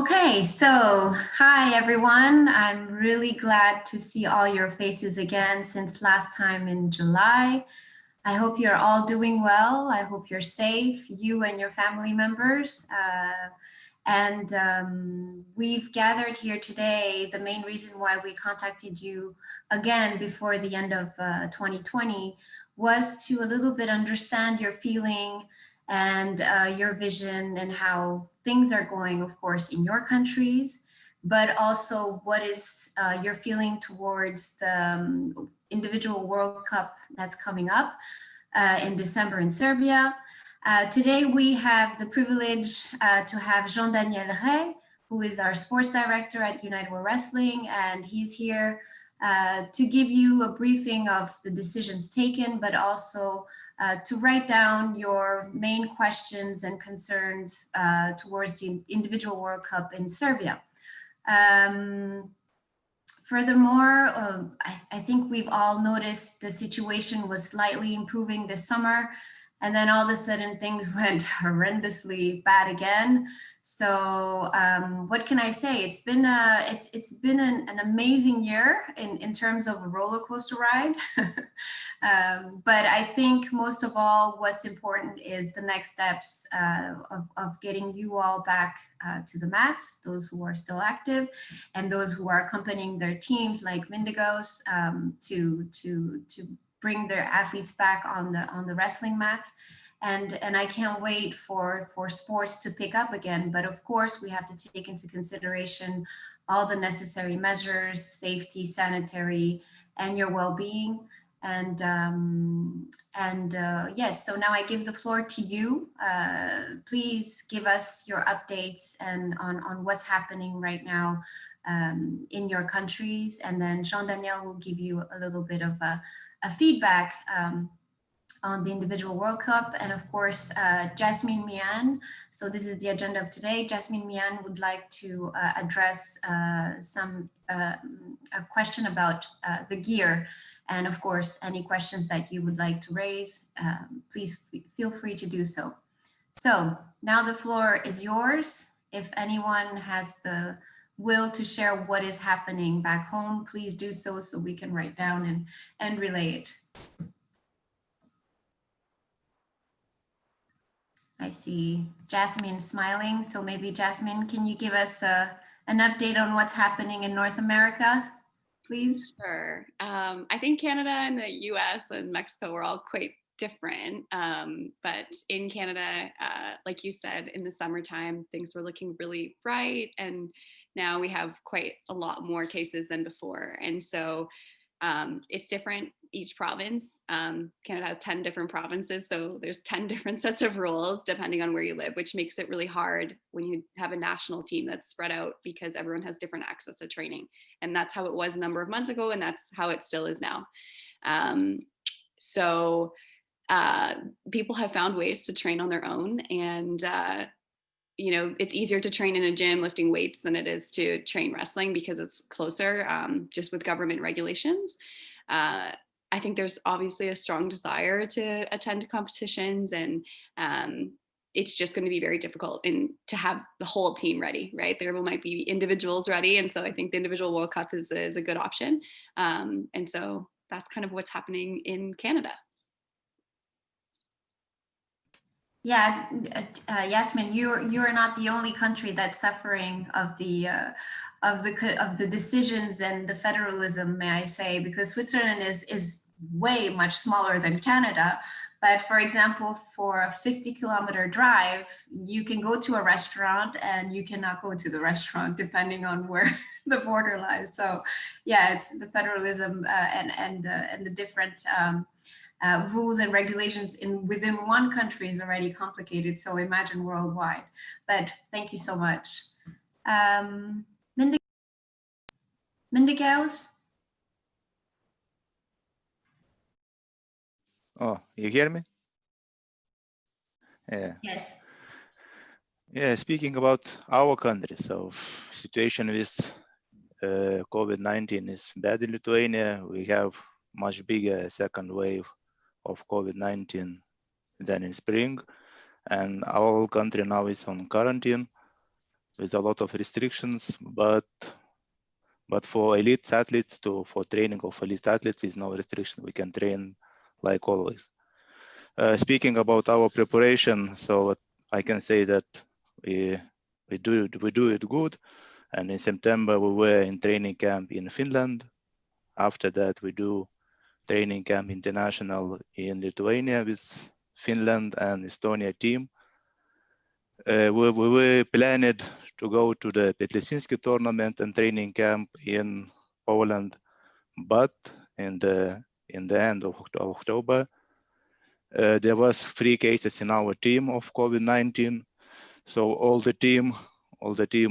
Okay, so hi everyone. I'm really glad to see all your faces again since last time in July. I hope you're all doing well. I hope you're safe, you and your family members. We've gathered here today. The main reason why we contacted you again before the end of 2020 was to a little bit understand your feeling and your vision and how things are going, of course, in your countries, but also what is your feeling towards the individual World Cup that's coming up in December in Serbia. Today we have the privilege to have Jean-Daniel Rey, who is our sports director at United World Wrestling, and he's here to give you a briefing of the decisions taken, but also to write down your main questions and concerns towards the individual World Cup in Serbia. Furthermore, I think we've all noticed the situation was slightly improving this summer, and then all of a sudden things went horrendously bad again. So what can I say? It's been an amazing year in terms of a roller coaster ride. But I think most of all, what's important is the next steps of getting you all back to the mats, those who are still active, and those who are accompanying their teams like Mindigos to bring their athletes back on the wrestling mats. And I can't wait for sports to pick up again. But of course, we have to take into consideration all the necessary measures, safety, sanitary, and your well-being. And yes, so now I give the floor to you. Please give us your updates and on what's happening right now in your countries. And then Jean-Daniel will give you a little bit of a feedback on the individual World Cup, and of course, Jasmine Mian. So this is the agenda of today. Jasmine Mian would like to address a question about the gear, and of course, any questions that you would like to raise, please feel free to do so. So now the floor is yours. If anyone has the will to share what is happening back home, please do so we can write down and relay it. I see Jasmine smiling. So maybe Jasmine, can you give us an update on what's happening in North America, please? Sure. I think Canada and the US and Mexico were all quite different. But in Canada, like you said, in the summertime, things were looking really bright. And now we have quite a lot more cases than before. And so it's different each province. Canada has 10 different provinces, so there's 10 different sets of rules depending on where you live, which makes it really hard when you have a national team that's spread out because everyone has different access to training. And that's how it was a number of months ago, and that's how it still is now. People have found ways to train on their own, and you know, it's easier to train in a gym lifting weights than it is to train wrestling because it's closer, just with government regulations. I think there's obviously a strong desire to attend competitions, and it's just going to be very difficult and to have the whole team ready, right? There might be individuals ready. And so I think the individual World Cup is a good option. And so that's kind of what's happening in Canada. Yeah, Yasmin, you're not the only country that's suffering of the decisions and the federalism, may I say, because Switzerland is way much smaller than Canada. But for example, for a 50-kilometer drive, you can go to a restaurant and you cannot go to the restaurant depending on where the border lies. So yeah, it's the federalism and the different rules and regulations within one country is already complicated. So imagine worldwide. But thank you so much. Mindigaus? Oh, you hear me? Yeah. Yes. Yeah, speaking about our country, so situation with COVID-19 is bad in Lithuania. We have much bigger second wave of COVID-19 than in spring, and our country now is on quarantine. with a lot of restrictions, but for elite athletes, for training of elite athletes is no restriction. We can train like always. Speaking about our preparation, so I can say that we do it good. And in September we were in training camp in Finland. After that we do training camp international in Lithuania with Finland and Estonia team. We were planned to go to the Petlisinski tournament and training camp in Poland, but in the end of October, there was 3 cases in our team of COVID-19. So all the team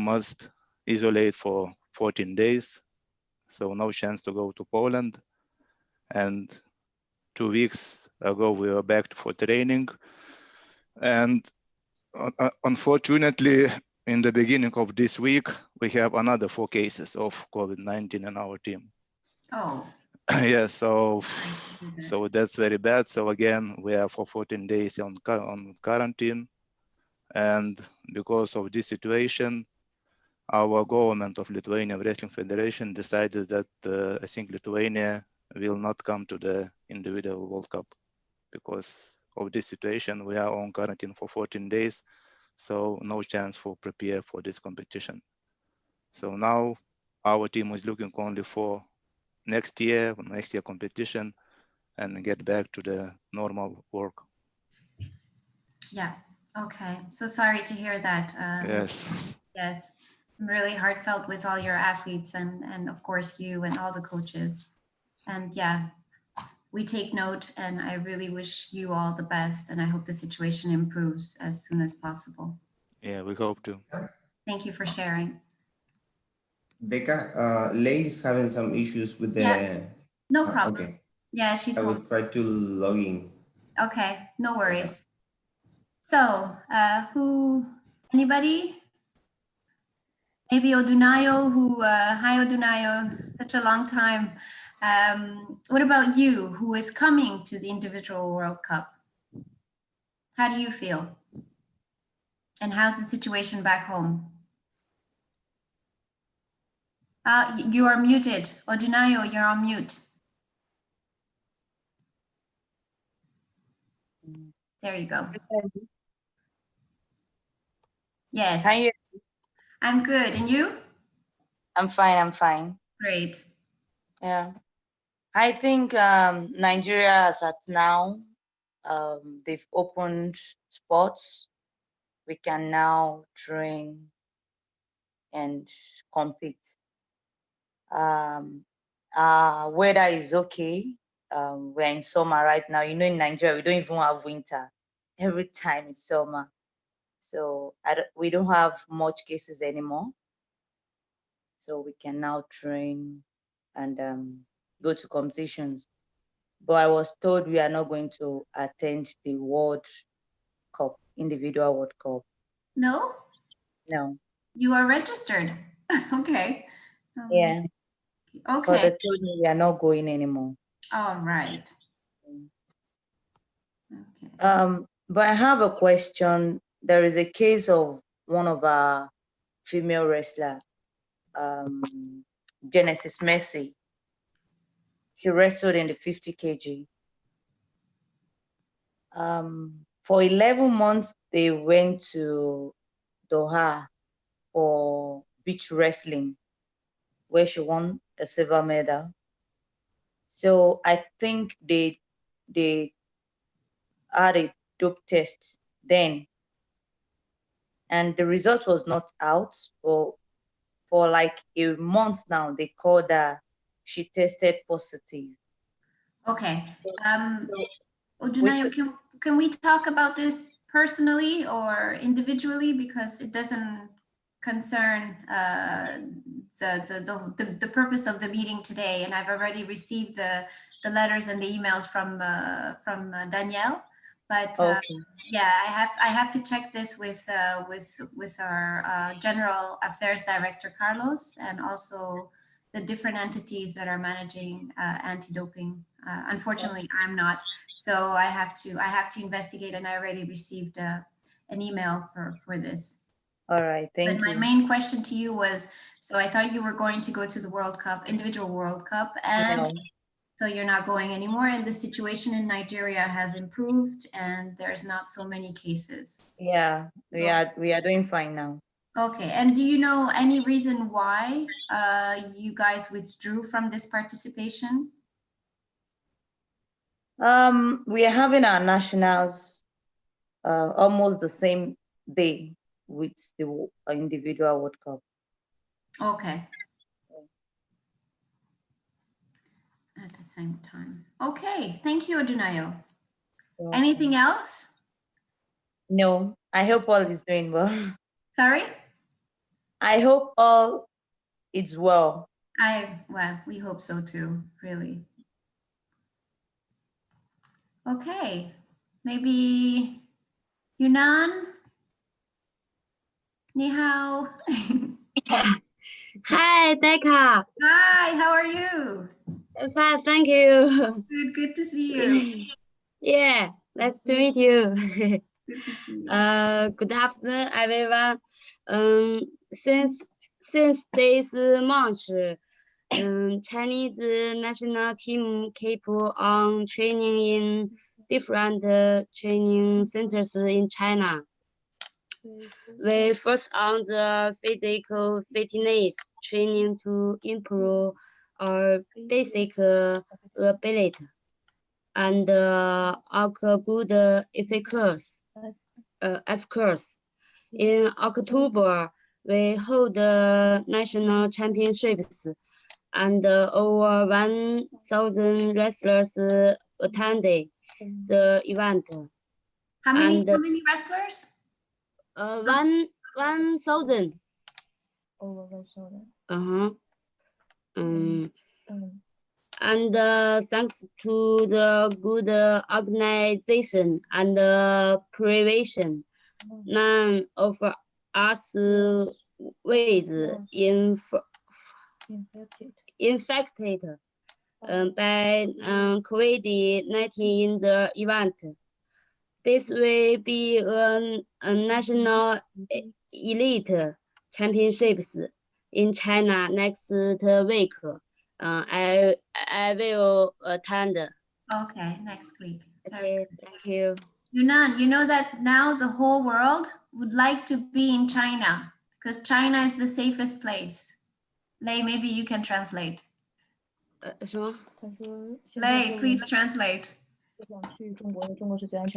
must isolate for 14 days. So no chance to go to Poland. And 2 weeks ago, we were back for training. And unfortunately, in the beginning of this week, we have another 4 cases of COVID-19 in our team. Oh. Yeah, so that's very bad. So again, we are for 14 days on quarantine. And because of this situation, our government of Lithuania Wrestling Federation decided that I think Lithuania will not come to the individual World Cup because of this situation. We are on quarantine for 14 days, so no chance for prepare for this competition. So now our team is looking only for next year competition and get back to the normal work. Yeah. Okay. So sorry to hear that. Yes. Yes. Really heartfelt with all your athletes and of course you and all the coaches. And yeah, we take note and I really wish you all the best and I hope the situation improves as soon as possible. Yeah, we hope to. Thank you for sharing. Deka, Lei is having some issues with the... Yeah, no problem. Okay. Yeah, she I will told me. try to log in. Okay, no worries. So, anybody? Maybe Odunayo, hi Odunayo, such a long time. What about you, who is coming to the individual World Cup? How do you feel? And how's the situation back home? You are muted. Odunayo, you're on mute. There you go. Yes. Hi, I'm good. And you? I'm fine. Great. Yeah. I think Nigeria, as at now, they've opened sports. We can now train and compete. Weather is okay. We're in summer right now. You know, in Nigeria, we don't even have winter. Every time it's summer. So we don't have much cases anymore. So we can now train and go to competitions. But I was told we are not going to attend the World Cup, individual World Cup. No? No. You are registered. Okay. Yeah. Okay. But they told me we are not going anymore. All right. Okay. But I have a question. There is a case of one of our female wrestler, Genesis Mercy. She wrestled in the 50 kg. For 11 months, they went to Doha for beach wrestling, where she won a silver medal. So I think they had a dope test then, and the result was not out. For like a month now, they called her. She tested positive. Okay. So Odunayo, can we talk about this personally or individually, because it doesn't concern the purpose of the meeting today, and I've already received the letters and the emails from Danielle, but okay. yeah, I have to check this with our general affairs director Carlos, and also the different entities that are managing anti-doping. Unfortunately, I'm not, so I have to investigate, and I already received an email for this. All right, But thank my you. main question to you was, so I thought you were going to go to the World Cup, individual World Cup, and No. so you're not going anymore, and the situation in Nigeria has improved and there's not so many cases. Yeah, we are doing fine now. Okay, and do you know any reason why you guys withdrew from this participation? We are having our nationals almost the same day with the individual World Cup. Okay. At the same time. Okay, thank you, Odunayo. Anything else? No, I hope all is doing well. Sorry? I hope all is well. Well, we hope so too, really. Okay, maybe Yunnan? Ni hao. Hi, Decca. Hi, how are you? Fine, thank you. Good to see you. Yeah, nice to meet you. Good to see you. Good afternoon, everyone. Since this March, Chinese national team keep on training in different training centers in China. We focus on the physical fitness training to improve our basic ability and our good efficacy. Of course, in October, we hold the national championships and over 1,000 wrestlers attended the event. How many wrestlers? 1,000. Over 1,000. And thanks to the good organization and prevention, none of us was infected by COVID-19 in the event. This will be a national elite championships in China next week. I will attend. Okay, next week. Okay, thank you. Yunnan, you know that now the whole world would like to be in China because China is the safest place. Lei, maybe you can translate. 什么? Lei, please translate.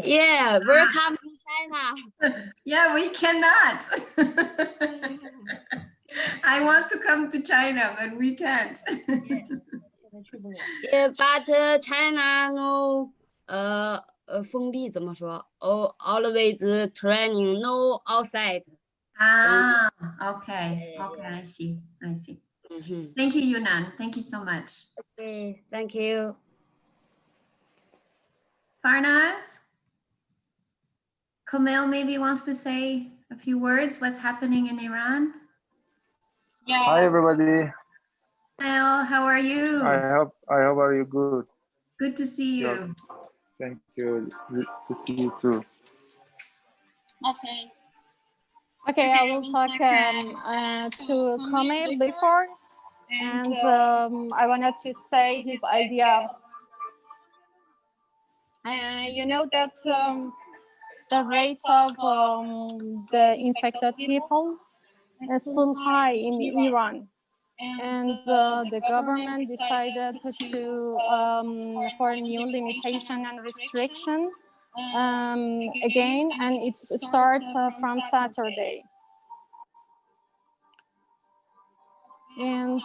Yeah, welcome to China. Yeah, we cannot. I want to come to China, but we can't. Yeah, but China no 封闭怎么说? Always training, no outside. Ah, okay. Okay, I see. Thank you, Yunnan. Thank you so much. Okay, thank you. Farnaz? Kamil maybe wants to say a few words. What's happening in Iran? Hi everybody. Kamil, how are you? I hope are you good. Good to see you. Yeah. Thank you. Good to see you too. Okay, I will talk to Kamil before, and I wanted to say his idea. You know that the rate of the infected people is still high in Iran, and the government decided to for a new limitation and restriction again, and it starts from Saturday. And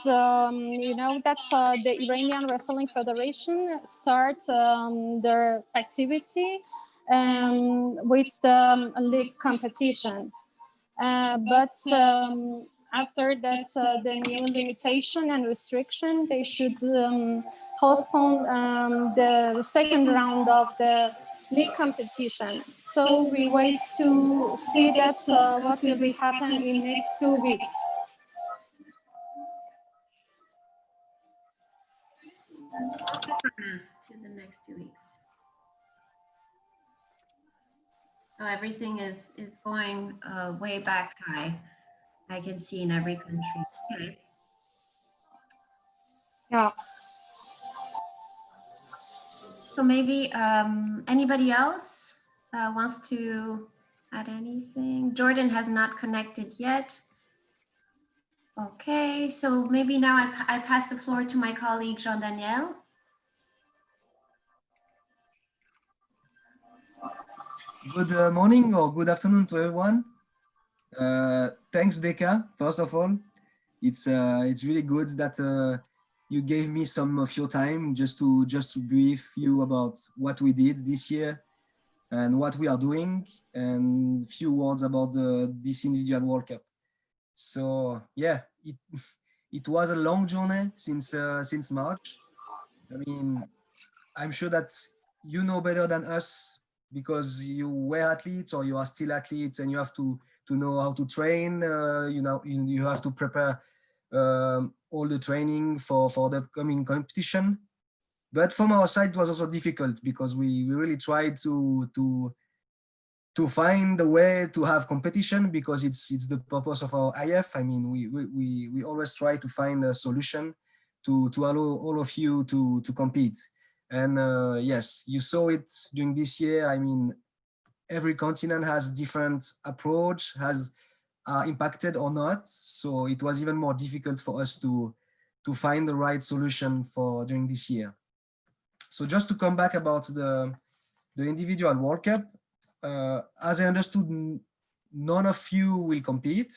you know that the Iranian Wrestling Federation starts their activity with the league competition. But after that, the new limitation and restriction, they should postpone the second round of the league competition. So we wait to see that what will be happen in next 2 weeks. To the next 2 weeks. So everything is going way back high. I can see in every country. Okay. Yeah. So maybe anybody else wants to add anything? Jordan has not connected yet. Okay, so maybe now I pass the floor to my colleague Jean-Daniel. Good morning or good afternoon to everyone. Thanks, Deka. First of all, it's really good that you gave me some of your time just to brief you about what we did this year and what we are doing, and a few words about this individual World Cup. So yeah, it was a long journey since March. I mean, I'm sure that you know better than us because you were athletes or you are still athletes, and you have to know how to train. You know, you have to prepare all the training for the upcoming competition. But from our side, it was also difficult because we really tried to find a way to have competition, because it's the purpose of our IF. I mean, we always try to find a solution to allow all of you to compete. And yes, you saw it during this year. I mean, every continent has different approach, has impacted or not. So it was even more difficult for us to find the right solution for during this year. So just to come back about the individual World Cup, as I understood, none of you will compete,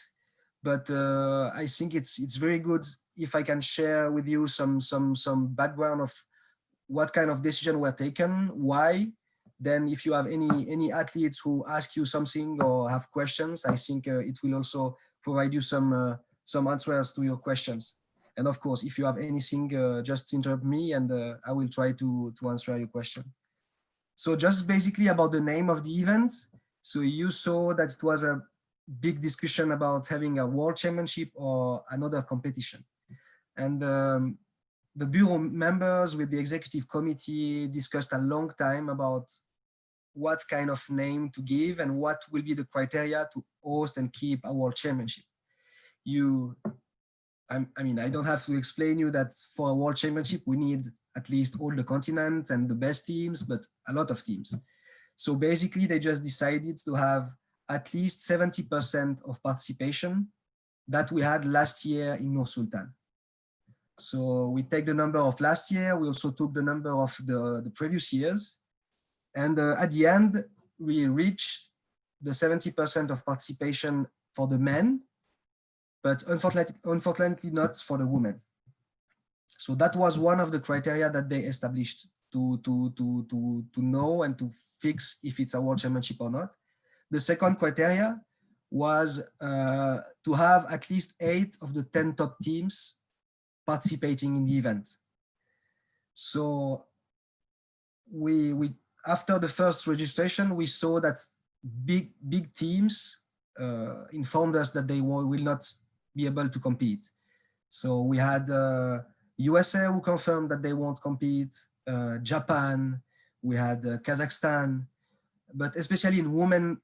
but I think it's very good if I can share with you some background of what kind of decision were taken, why. Then if you have any athletes who ask you something or have questions, I think it will also provide you some answers to your questions. And of course, if you have anything, just interrupt me and I will try to answer your question. So just basically about the name of the event. So you saw that it was a big discussion about having a world championship or another competition. And the Bureau members with the executive committee discussed a long time about what kind of name to give and what will be the criteria to host and keep a world championship. I mean, I don't have to explain you that for a world championship, we need at least all the continents and the best teams, but a lot of teams. So basically, they just decided to have at least 70% of participation that we had last year in Nur-Sultan. So we take the number of last year, we also took the number of the previous years. And at the end, we reached the 70% of participation for the men, but unfortunately not for the women. So that was one of the criteria that they established to know and to fix if it's a world championship or not. The second criteria was to have at least 8 of the 10 top teams participating in the event. So we after the first registration, we saw that big teams informed us that they will not be able to compete. So we had USA who confirmed that they won't compete, Japan, we had Kazakhstan, but especially in women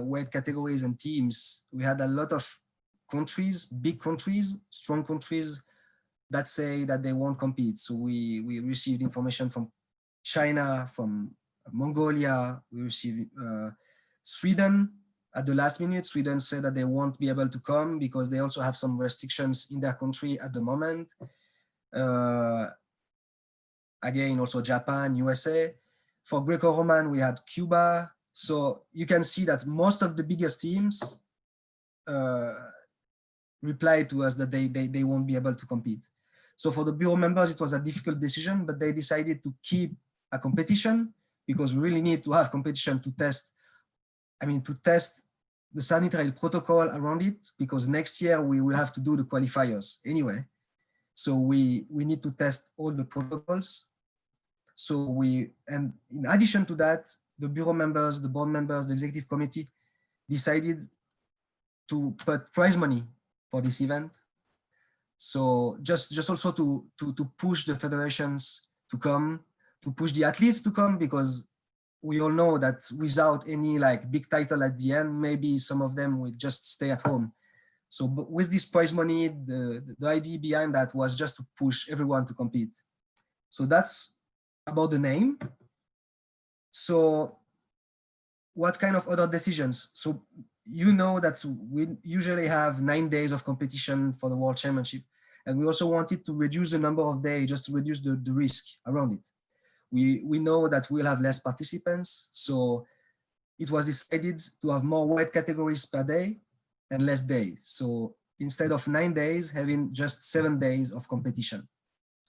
weight categories and teams, we had a lot of countries, big countries, strong countries that say that they won't compete. So we received information from China, from Mongolia, we received Sweden. At the last minute, Sweden said that they won't be able to come because they also have some restrictions in their country at the moment. Again, also Japan, USA. For Greco-Roman, we had Cuba. So you can see that most of the biggest teams replied to us that they won't be able to compete. So for the Bureau members, it was a difficult decision, but they decided to keep a competition because we really need to have competition to test the sanitary protocol around it, because next year we will have to do the qualifiers anyway. So we need to test all the protocols. So and in addition to that, the Bureau members, the board members, the executive committee decided to put prize money for this event. So just also to push the federations to come, to push the athletes to come, because we all know that without any like big title at the end, maybe some of them will just stay at home. So with this prize money, the idea behind that was just to push everyone to compete. So that's about the name. So what kind of other decisions? So you know that we usually have 9 days of competition for the World Championship. And we also wanted to reduce the number of days just to reduce the risk around it. We know that we'll have less participants. So it was decided to have more weight categories per day and less days. So instead of 9 days, having just 7 days of competition.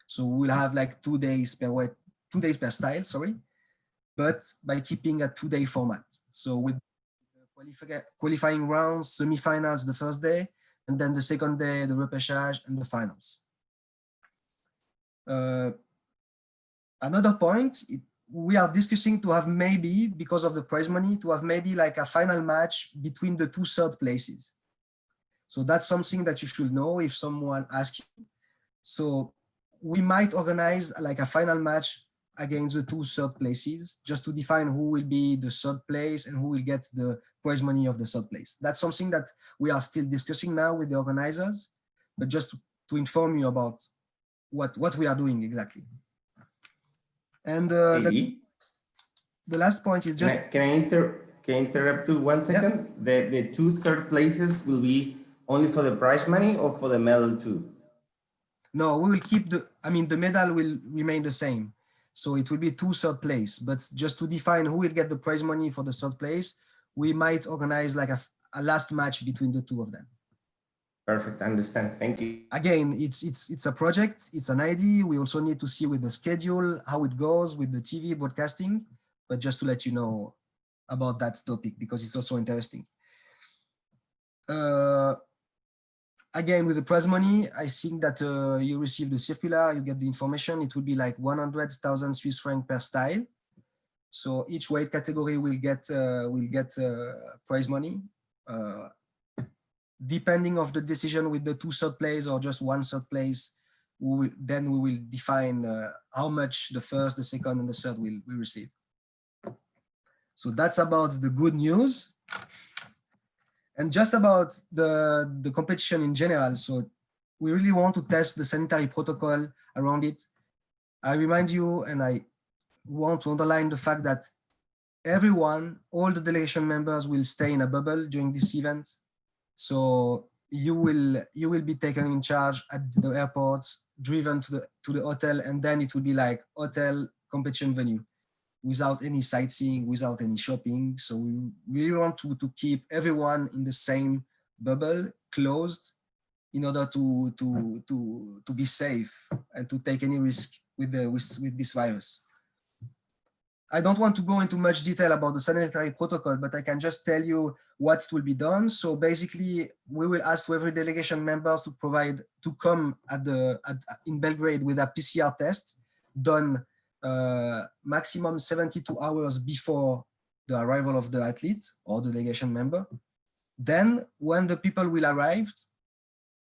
So we'll have like 2 days per weight, 2 days per style, sorry, but by keeping a 2-day format. So with qualifying rounds, semi-finals the first day, and then the second day, the repêchage and the finals. Another point, we are discussing to have maybe, because of the prize money, to have maybe like a final match between the 2 third places. So that's something that you should know if someone asks you. So we might organize like a final match against the 2 third places, just to define who will be the third place and who will get the prize money of the third place. That's something that we are still discussing now with the organizers, but just to inform you about what we are doing exactly. And the last point is just— Can I interrupt you 1 second? Yeah. The 2 third places will be only for the prize money or for the medal too? No, we will keep the medal will remain the same. So it will be 2 third place, but just to define who will get the prize money for the third place, we might organize like a last match between the 2 of them. Perfect, I understand, thank you. Again, it's a project, it's an idea. We also need to see with the schedule, how it goes with the TV broadcasting, but just to let you know about that topic, because it's also interesting. Again, with the prize money, I think that you receive the circular, you get the information. It will be like 100,000 Swiss francs per style. So each weight category will get prize money. Depending of the decision with the 2 third place or just 1 third place, then we will define how much the first, the second, and the third will receive. So that's about the good news. And just about the competition in general. So we really want to test the sanitary protocol around it. I remind you, and I want to underline the fact that everyone, all the delegation members will stay in a bubble during this event. So you will be taken in charge at the airport, driven to the hotel, and then it will be like hotel competition venue, without any sightseeing, without any shopping. So we really want to keep everyone in the same bubble, closed, in order to be safe and to take any risk with this virus. I don't want to go into much detail about the sanitary protocol, but I can just tell you what will be done. So basically, we will ask to every delegation members to come in Belgrade with a PCR test done maximum 72 hours before the arrival of the athlete or the delegation member. Then when the people will arrive,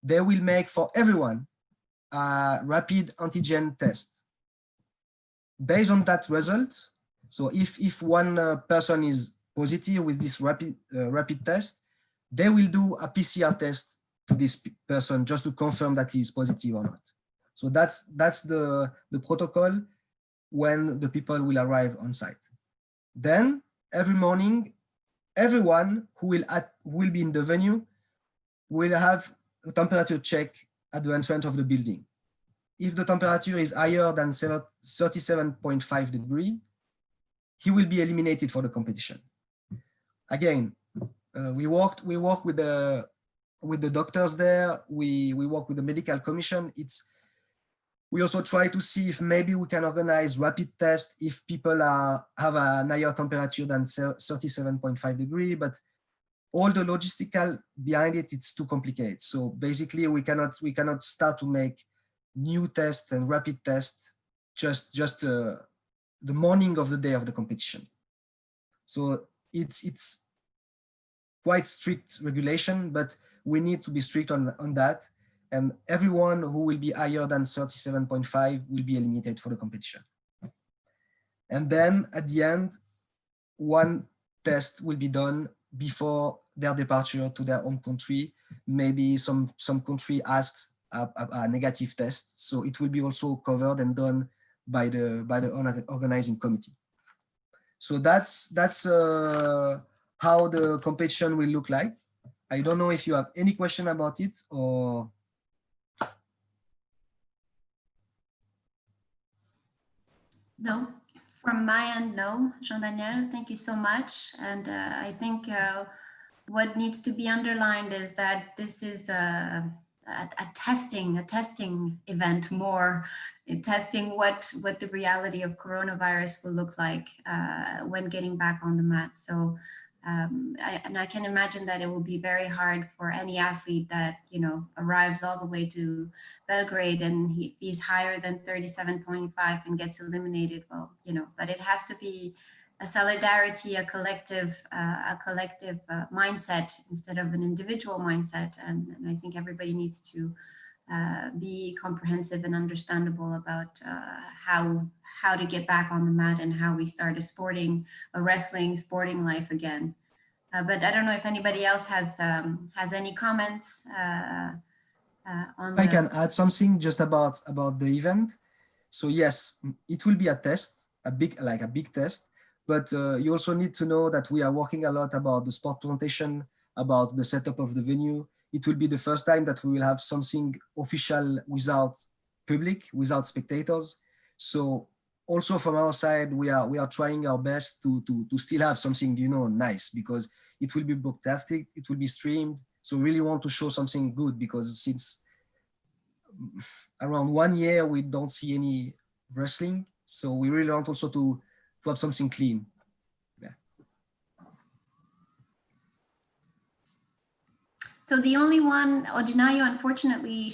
they will make for everyone a rapid antigen test. Based on that result, so if one person is positive with this rapid test, they will do a PCR test to this person just to confirm that he is positive or not. So that's the protocol when the people will arrive on site. Then every morning, everyone who will be in the venue will have a temperature check at the entrance of the building. If the temperature is higher than 37.5 degrees, he will be eliminated for the competition. Again, we work with the doctors there. We work with the medical commission. We also try to see if maybe we can organize rapid tests if people have a higher temperature than 37.5 degrees, but all the logistical behind it, it's too complicated. So basically we cannot start to make new tests and rapid tests just the morning of the day of the competition. So it's quite strict regulation, but we need to be strict on that. And everyone who will be higher than 37.5 will be eliminated for the competition. And then at the end, one test will be done before their departure to their home country. Maybe some country asks a negative test, so it will be also covered and done by the organizing committee. So that's how the competition will look like. I don't know if you have any question about it or. No, from my end, no. Jean-Daniel, thank you so much. And I think what needs to be underlined is that this is a testing event more, testing what the reality of coronavirus will look like when getting back on the mat. So, I can imagine that it will be very hard for any athlete that, you know, arrives all the way to Belgrade and he's higher than 37.5 and gets eliminated. Well, you know, but it has to be a solidarity, a collective mindset instead of an individual mindset. And I think everybody needs to be comprehensive and understandable about how to get back on the mat and how we start a wrestling sporting life again. But I don't know if anybody else has any comments on. I can add something just about the event. So yes, it will be a test, a big test. But you also need to know that we are working a lot about the sport presentation, about the setup of the venue. It will be the first time that we will have something official without public, without spectators. So also from our side, we are trying our best to still have something, you know, nice, because it will be broadcasted, it will be streamed. So really want to show something good, because since around 1 year, we don't see any wrestling. So we really want also to have something clean. Yeah. So the only one, Odinayo, unfortunately,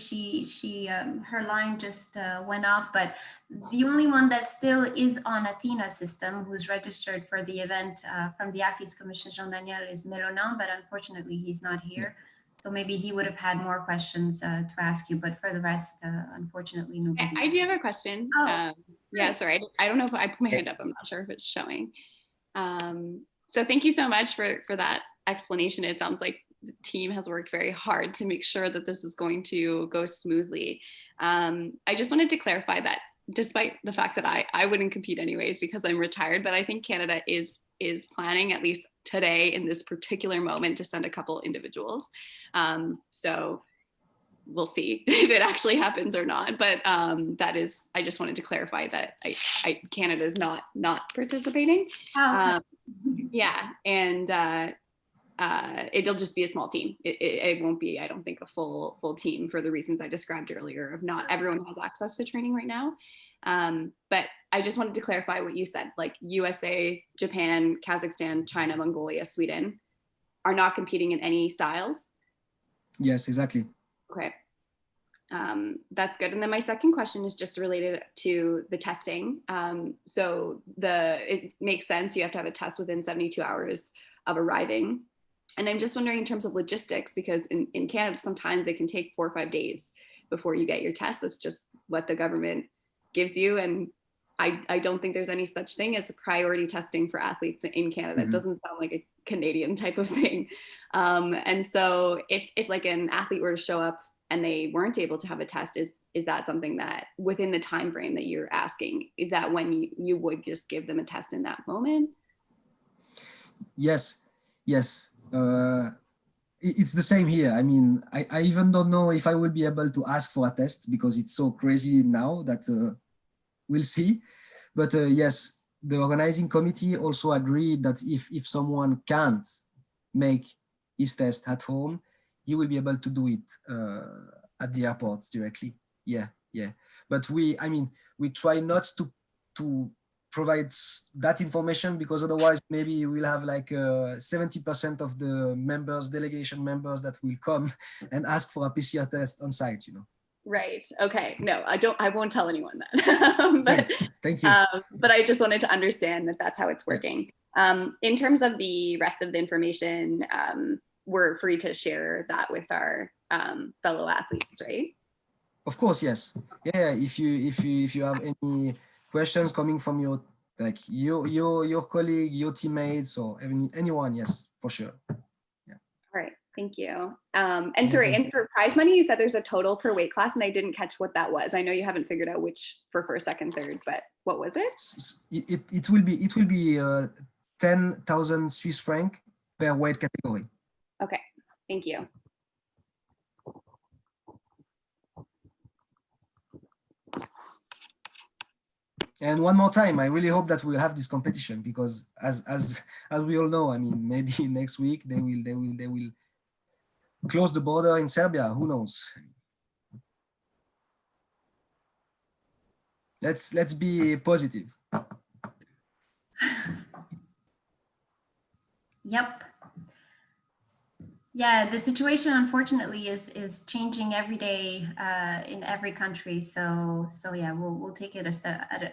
her line just went off, but the only one that still is on Athena system, who's registered for the event from the Athletes Commission, Jean-Daniel, is Melonan, but unfortunately he's not here. So maybe he would have had more questions to ask you, but for the rest, unfortunately, nobody. I do have a question. Oh, yeah, sorry, I don't know if I put my hand up. I'm not sure if it's showing. So thank you so much for that explanation. It sounds like the team has worked very hard to make sure that this is going to go smoothly. I just wanted to clarify that despite the fact that I wouldn't compete anyways because I'm retired, but I think Canada is planning, at least today in this particular moment, to send a couple individuals. So we'll see if it actually happens or not. But that is, I just wanted to clarify that Canada is not participating. Oh, okay. Yeah, and it'll just be a small team. It won't be, I don't think, a full team for the reasons I described earlier of not everyone has access to training right now. But I just wanted to clarify what you said, like USA, Japan, Kazakhstan, China, Mongolia, Sweden are not competing in any styles. Yes, exactly. Okay. That's good. And then my second question is just related to the testing. So it makes sense. You have to have a test within 72 hours of arriving. And I'm just wondering in terms of logistics, because in Canada, sometimes it can take 4 or 5 days before you get your test. That's just what the government gives you. And I don't think there's any such thing as priority testing for athletes in Canada. Mm-hmm. It doesn't sound like a Canadian type of thing. And so if like an athlete were to show up and they weren't able to have a test, is that something that within the time frame that you're asking, is that when you would just give them a test in that moment? Yes. It's the same here. I mean, I even don't know if I will be able to ask for a test because it's so crazy now that we'll see. But yes, the organizing committee also agreed that if someone can't make his test at home, he will be able to do it at the airports directly. Yeah. But we try not to provide that information because otherwise maybe we'll have like 70% of the delegation members that will come and ask for a PCR test on site, you know. Right. Okay. No, I won't tell anyone that. But, thank you. But I just wanted to understand that that's how it's working. In terms of the rest of the information, we're free to share that with our fellow athletes, right? Of course, yes. Yeah. If you have any questions coming from your like your colleague, your teammates, or anyone. Yes, for sure. All right, thank you. And sorry, and for prize money, you said there's a total per weight class, and I didn't catch what that was. I know you haven't figured out which for first, second, third, but what was it? It will be 10,000 Swiss francs per weight category. Okay, thank you. And one more time, I really hope that we'll have this competition, because as we all know, I mean, maybe next week they will close the border in Serbia. Who knows? Let's be positive. Yep. Yeah, the situation unfortunately is changing every day in every country. So yeah, we'll take it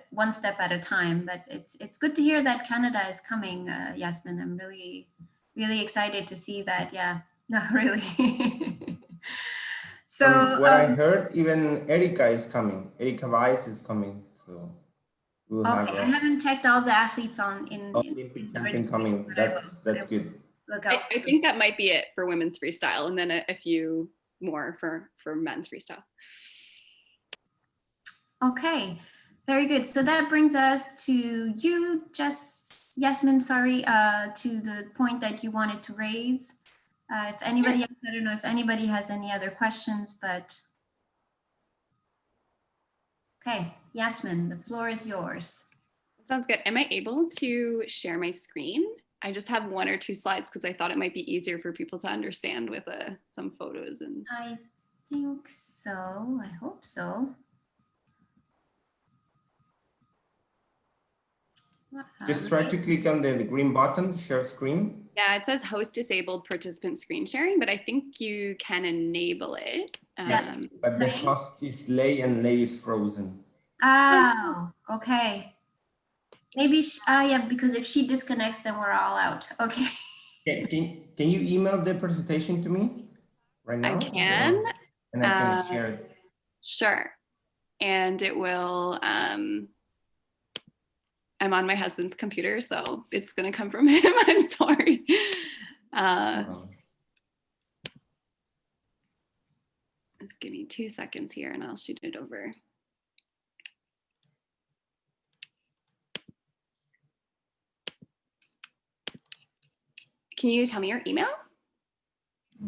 one step at a time. But it's good to hear that Canada is coming, Yasmin. I'm really excited to see that. Yeah, no, really. So from what I heard, even Erika is coming. Erika Weiss is coming. So we'll okay, I haven't checked all the athletes in Olympic champion coming. That's good. I think that might be it for women's freestyle, and then a few more for men's freestyle. Okay, very good. So that brings us to you, Yasmin, sorry, to the point that you wanted to raise. If anybody else, I don't know if anybody has any other questions, but okay, Yasmin, the floor is yours. Sounds good. Am I able to share my screen? I just have one or two slides because I thought it might be easier for people to understand with some photos. And I think so. I hope so. Just try to click on the green button, share screen. Yeah, it says host disabled participant screen sharing, but I think you can enable it. Yes. But the host is Lay and Lay is frozen. Oh, okay. Maybe, yeah, because if she disconnects, then we're all out. Okay. Can you email the presentation to me right now? I can. And I can share it. Sure. And it will, I'm on my husband's computer, so it's going to come from him. I'm sorry. Just give me 2 seconds here and I'll shoot it over. Can you tell me your email?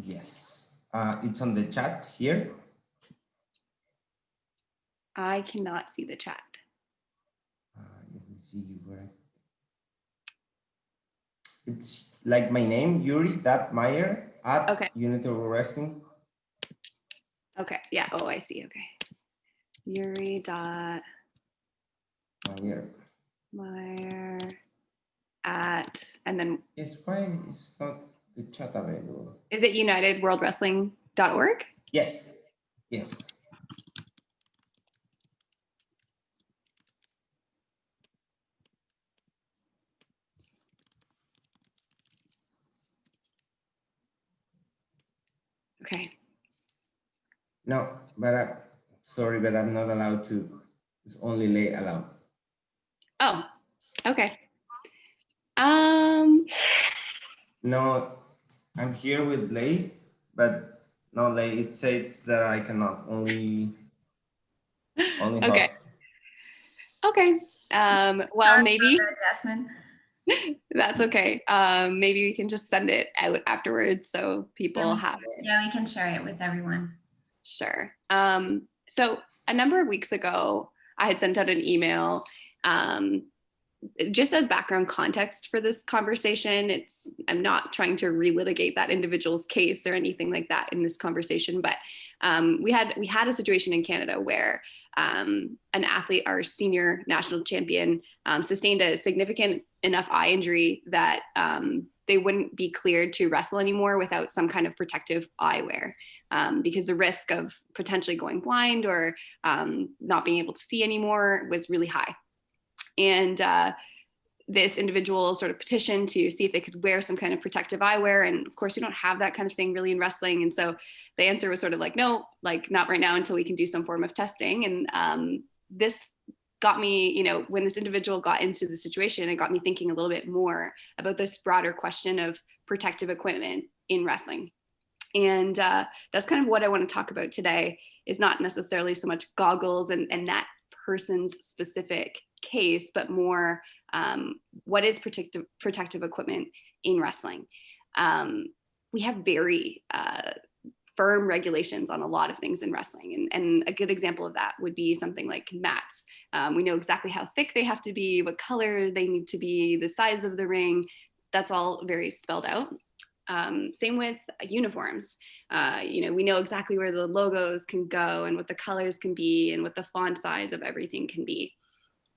Yes, it's on the chat here. I cannot see the chat. Let me see where. It's like my name, Yuri.Meyer at Unity of Wrestling. Okay, yeah, oh, I see, okay. Yuri.Meyer at, and then. Yes, why is not the chat available? Is it unitedworldwrestling.org? Yes, yes. Okay. No, but sorry, but I'm not allowed to. It's only Lay allowed. Oh, okay. No, I'm here with Lay, but no Lay. It says that I cannot only host. Okay. Okay. Well, maybe. Jasmine. That's okay. Maybe we can just send it out afterwards so people have it. Yeah, we can share it with everyone. Sure. So a number of weeks ago, I had sent out an email just as background context for this conversation. I'm not trying to relitigate that individual's case or anything like that in this conversation, but we had a situation in Canada where an athlete, our senior national champion, sustained a significant enough eye injury that they wouldn't be cleared to wrestle anymore without some kind of protective eyewear, because the risk of potentially going blind or not being able to see anymore was really high. And this individual sort of petitioned to see if they could wear some kind of protective eyewear. And of course, we don't have that kind of thing really in wrestling. And so the answer was sort of like, no, like not right now until we can do some form of testing. And this got me, you know, when this individual got into the situation, it got me thinking a little bit more about this broader question of protective equipment in wrestling. And that's kind of what I want to talk about today, is not necessarily so much goggles and that person's specific case, but more what is protective equipment in wrestling. We have very firm regulations on a lot of things in wrestling. And a good example of that would be something like mats. We know exactly how thick they have to be, what color they need to be, the size of the ring. That's all very spelled out. Same with uniforms. You know, we know exactly where the logos can go and what the colors can be and what the font size of everything can be.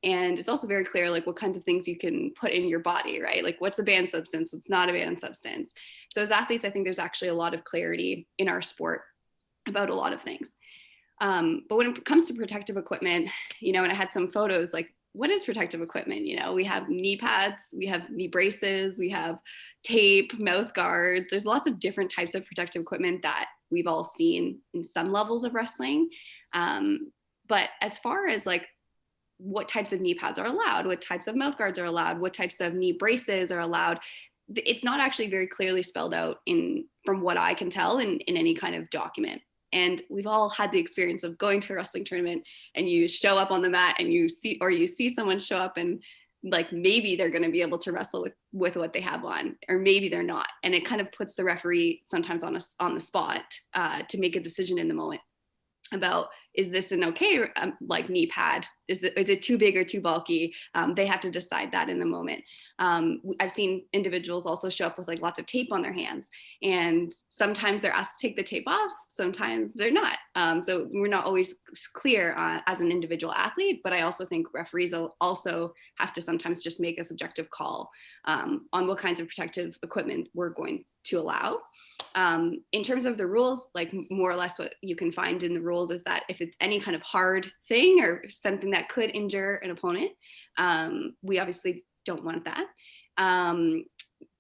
And it's also very clear, like, what kinds of things you can put in your body, right? Like, what's a banned substance, what's not a banned substance. So as athletes, I think there's actually a lot of clarity in our sport about a lot of things. But when it comes to protective equipment, you know, and I had some photos, like, what is protective equipment? You know, we have knee pads, we have knee braces, we have tape, mouth guards. There's lots of different types of protective equipment that we've all seen in some levels of wrestling. But as far as like what types of knee pads are allowed, what types of mouth guards are allowed, what types of knee braces are allowed, it's not actually very clearly spelled out from what I can tell in any kind of document. And we've all had the experience of going to a wrestling tournament and you show up on the mat and you see someone show up and like maybe they're going to be able to wrestle with what they have on, or maybe they're not. And it kind of puts the referee sometimes on the spot to make a decision in the moment about, is this an okay like knee pad? Is it too big or too bulky? They have to decide that in the moment. I've seen individuals also show up with like lots of tape on their hands, and sometimes they're asked to take the tape off, sometimes they're not. So we're not always clear as an individual athlete, but I also think referees will also have to sometimes just make a subjective call on what kinds of protective equipment we're going to allow. In terms of the rules, like more or less what you can find in the rules is that if it's any kind of hard thing or something that could injure an opponent, we obviously don't want that.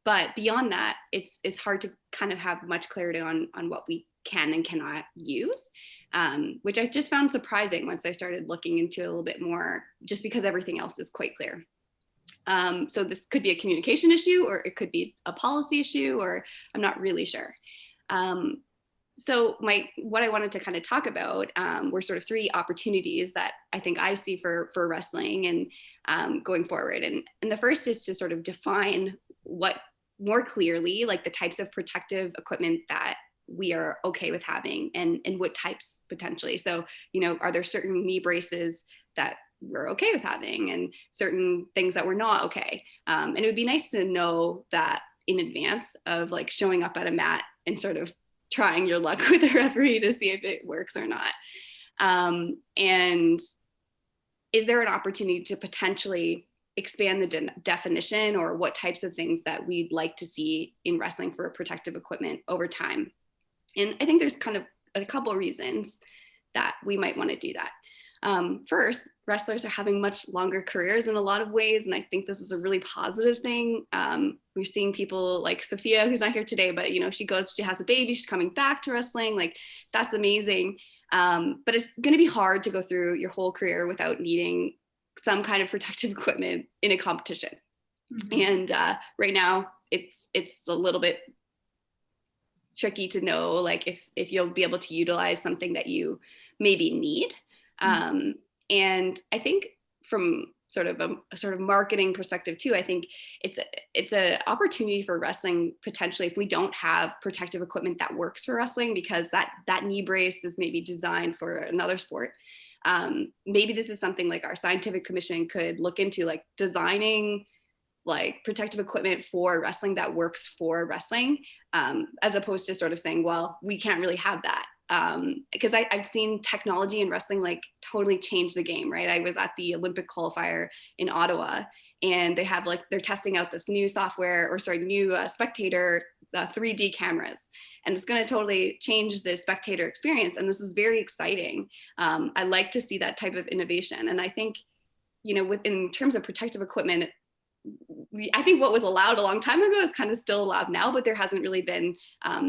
But beyond that, it's hard to kind of have much clarity on what we can and cannot use, which I just found surprising once I started looking into it a little bit more, just because everything else is quite clear. So this could be a communication issue, or it could be a policy issue, or I'm not really sure. So what I wanted to kind of talk about were sort of three opportunities that I think I see for wrestling and going forward. And the first is to sort of define what more clearly, like the types of protective equipment that we are okay with having, and what types potentially. So, you know, are there certain knee braces that we're okay with having and certain things that we're not okay? And it would be nice to know that in advance of like showing up at a mat and sort of trying your luck with a referee to see if it works or not. And is there an opportunity to potentially expand the definition, or what types of things that we'd like to see in wrestling for protective equipment over time? And I think there's kind of a couple of reasons that we might want to do that. First, wrestlers are having much longer careers in a lot of ways, and I think this is a really positive thing. We're seeing people like Sophia, who's not here today, but you know, she has a baby, she's coming back to wrestling, like that's amazing. But it's going to be hard to go through your whole career without needing some kind of protective equipment in a competition. Mm-hmm. And right now, it's a little bit tricky to know like if you'll be able to utilize something that you maybe need. And I think from sort of marketing perspective too, I think it's an opportunity for wrestling potentially, if we don't have protective equipment that works for wrestling, because that knee brace is maybe designed for another sport. Maybe this is something like our scientific commission could look into, like designing like protective equipment for wrestling that works for wrestling, as opposed to sort of saying, well, we can't really have that. Because I've seen technology in wrestling like totally change the game, right? I was at the Olympic qualifier in Ottawa, and they're testing out this new software, or sorry, new spectator 3D cameras, and it's going to totally change the spectator experience. And this is very exciting. I like to see that type of innovation. And I think, you know, in terms of protective equipment, I think what was allowed a long time ago is kind of still allowed now, but there hasn't really been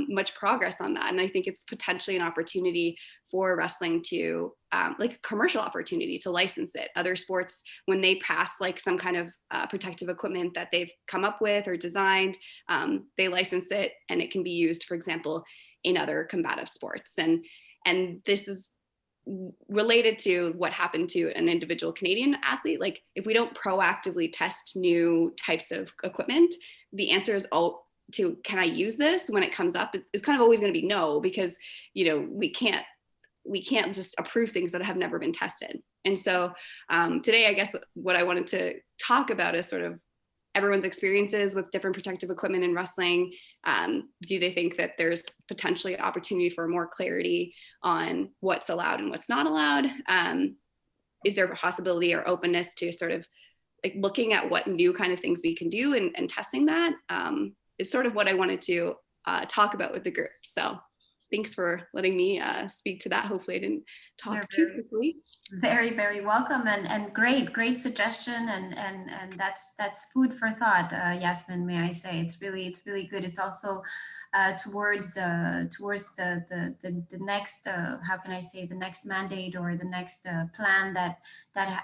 much progress on that. And I think it's potentially an opportunity for wrestling to, like a commercial opportunity to license it. Other sports, when they pass like some kind of protective equipment that they've come up with or designed, they license it and it can be used, for example, in other combative sports. And this is related to what happened to an individual Canadian athlete. Like if we don't proactively test new types of equipment, the answer is, oh, to can I use this when it comes up? It's kind of always going to be no, because, you know, we can't just approve things that have never been tested. And so today, I guess what I wanted to talk about is sort of everyone's experiences with different protective equipment in wrestling. Do they think that there's potentially opportunity for more clarity on what's allowed and what's not allowed? Is there a possibility or openness to sort of like looking at what new kind of things we can do and testing that? It's sort of what I wanted to talk about with the group. So thanks for letting me speak to that. Hopefully I didn't talk too quickly. Very, very welcome and great suggestion and that's food for thought, Yasmin, may I say. It's really good. It's also towards the next how can I say, the next mandate or the next plan that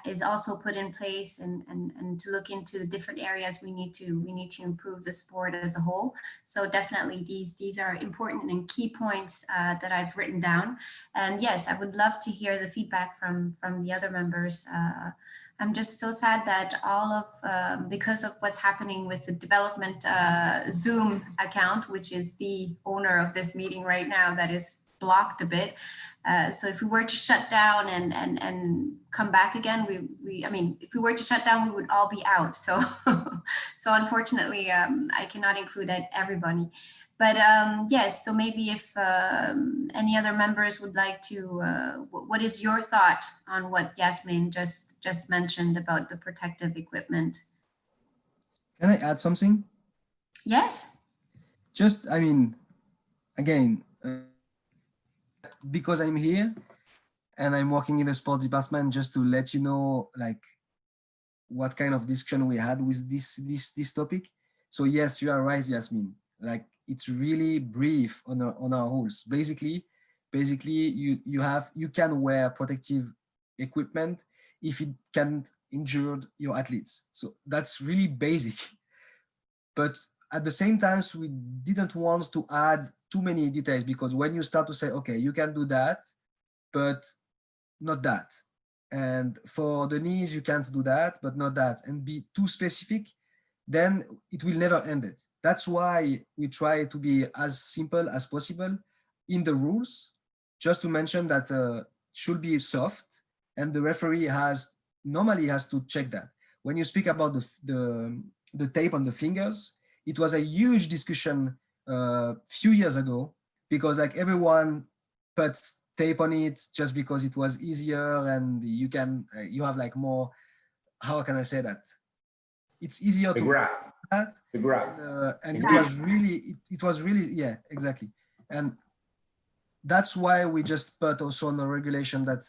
is also put in place and to look into the different areas we need to improve the sport as a whole. So definitely these are important and key points that I've written down. And yes, I would love to hear the feedback from the other members. I'm just so sad that all of, because of what's happening with the development Zoom account, which is the owner of this meeting right now, that is blocked a bit. So if we were to shut down and come back again, I mean, if we were to shut down, we would all be out. So, so unfortunately, I cannot include everybody. But yes, so maybe if any other members would like to, what is your thought on what Yasmin just mentioned about the protective equipment? Can I add something? Yes. Just, I mean, again, because I'm here and I'm working in the sports department, just to let you know, like, what kind of discussion we had with this topic. So yes, you are right, Yasmin. Like, it's really brief on our rules. Basically, you can wear protective equipment if it can't injure your athletes. So that's really basic. But at the same time, we didn't want to add too many details, because when you start to say, okay, you can do that, but not that. And for the knees, you can't do that, but not that, and be too specific, then it will never end it. That's why we try to be as simple as possible in the rules, just to mention that should be soft, and the referee normally has to check that. When you speak about the tape on the fingers, it was a huge discussion a few years ago, because like everyone puts tape on it just because it was easier, and you have like more, how can I say that? It's easier to grab that. And it was really, yeah, exactly. And that's why we just put also on the regulation that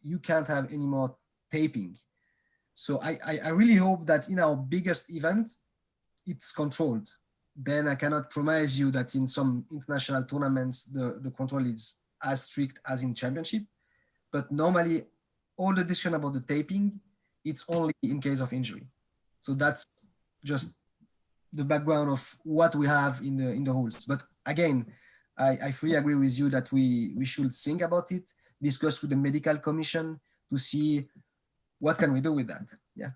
you can't have any more taping. So I really hope that in our biggest event, it's controlled. Then I cannot promise you that in some international tournaments, the control is as strict as in championship. But normally, all the discussion about the taping, it's only in case of injury. So that's just the background of what we have in the rules. But again, I fully agree with you that we should think about it, discuss with the medical commission to see what can we do with that. Yeah.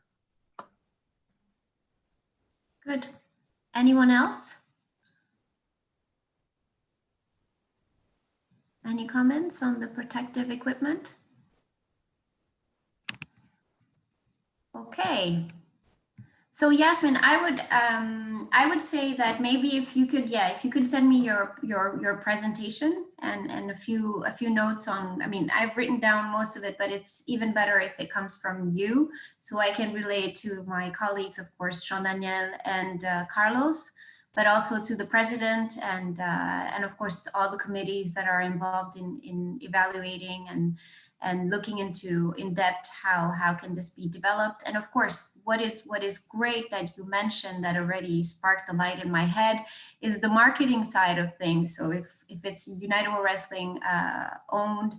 Good. Anyone else? Any comments on the protective equipment? Okay. So Yasmin, I would say that maybe if you could send me your presentation and a few notes on, I mean, I've written down most of it, but it's even better if it comes from you, so I can relay it to my colleagues, of course, Jean-Daniel and Carlos, but also to the president and of course all the committees that are involved in evaluating and looking into in depth how can this be developed. And of course, what is great that you mentioned that already sparked the light in my head is the marketing side of things. So if it's United World Wrestling owned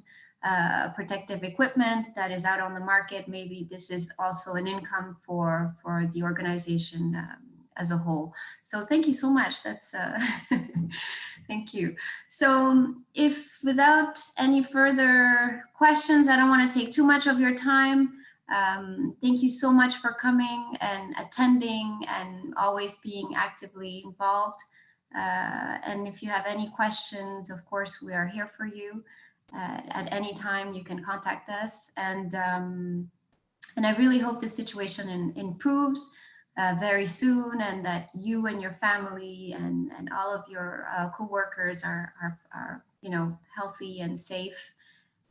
protective equipment that is out on the market, maybe this is also an income for the organization as a whole. So thank you so much. That's thank you. So if without any further questions, I don't want to take too much of your time. Thank you so much for coming and attending and always being actively involved. And if you have any questions, of course, we are here for you. At any time you can contact us. And I really hope the situation improves very soon, and that you and your family and all of your co-workers are healthy and safe.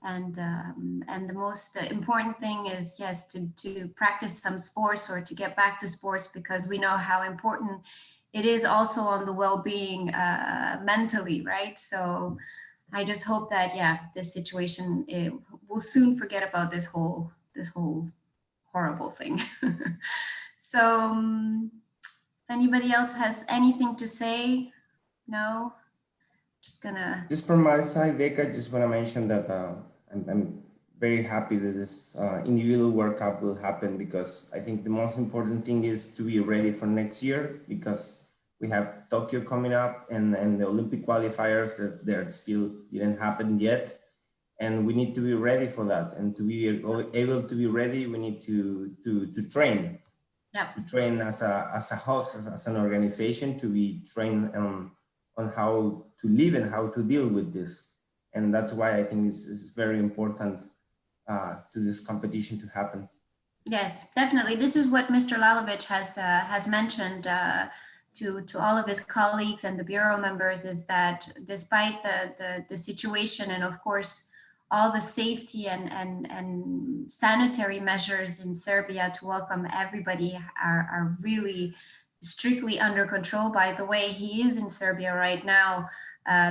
And the most important thing is, yes, to practice some sports or to get back to sports, because we know how important it is also on the well-being mentally, right? So I just hope that, yeah, this situation, we'll soon forget about this whole horrible thing. So anybody else has anything to say? No? Just from my side, Deka, just want to mention that I'm very happy that this individual World Cup will happen, because I think the most important thing is to be ready for next year, because we have Tokyo coming up and the Olympic qualifiers that they're still didn't happen yet. And we need to be ready for that. And to be able to be ready, we need to train. Yeah. To train as a host, as an organization, to be trained on how to live and how to deal with this. And that's why I think it's very important to this competition to happen. Yes, definitely. This is what Mr. Lalovich has mentioned to all of his colleagues and the Bureau members, is that despite the situation, and of course, all the safety and sanitary measures in Serbia to welcome everybody are really strictly under control. By the way, he is in Serbia right now,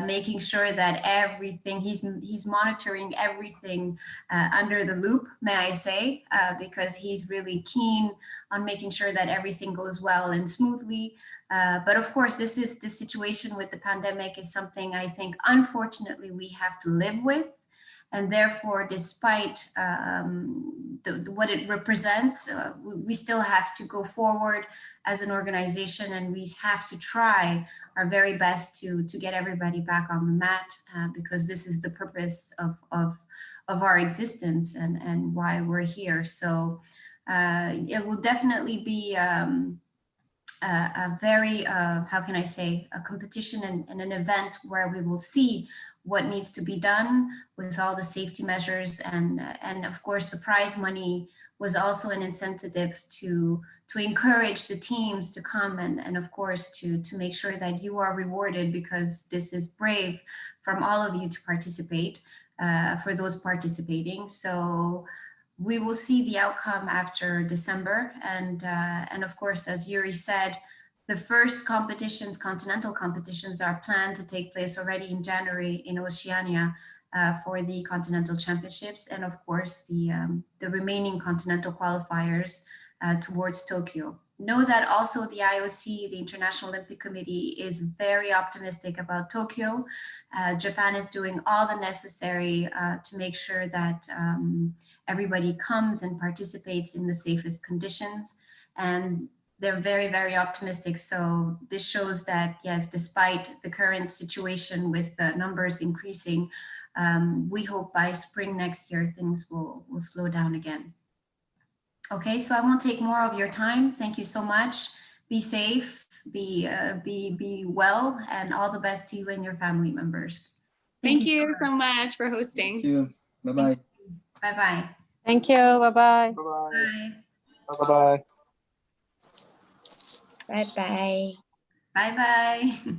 making sure that everything, he's monitoring everything under the loop, may I say, because he's really keen on making sure that everything goes well and smoothly. But of course, the situation with the pandemic is something I think, unfortunately, we have to live with. And therefore, despite what it represents, we still have to go forward as an organization, and we have to try our very best to get everybody back on the mat, because this is the purpose of our existence and why we're here. So it will definitely be a very, how can I say, a competition and an event where we will see what needs to be done with all the safety measures. And of course, the prize money was also an incentive to encourage the teams to come and of course, to make sure that you are rewarded, because this is brave from all of you to participate, for those participating. So we will see the outcome after December. And of course, as Yuri said, the first competitions, continental competitions, are planned to take place already in January in Oceania for the Continental Championships, and of course the remaining continental qualifiers towards Tokyo. Know that also the IOC, the International Olympic Committee, is very optimistic about Tokyo. Japan is doing all the necessary to make sure that everybody comes and participates in the safest conditions. And they're very, very optimistic. So this shows that, yes, despite the current situation with the numbers increasing, we hope by spring next year, things will slow down again. Okay, so I won't take more of your time. Thank you so much. Be safe, be well, and all the best to you and your family members. Thank you so much for hosting. Thank you. Bye-bye. Bye-bye. Thank you. Bye-bye. Bye-bye. Bye. Bye-bye. Bye-bye. Bye-bye.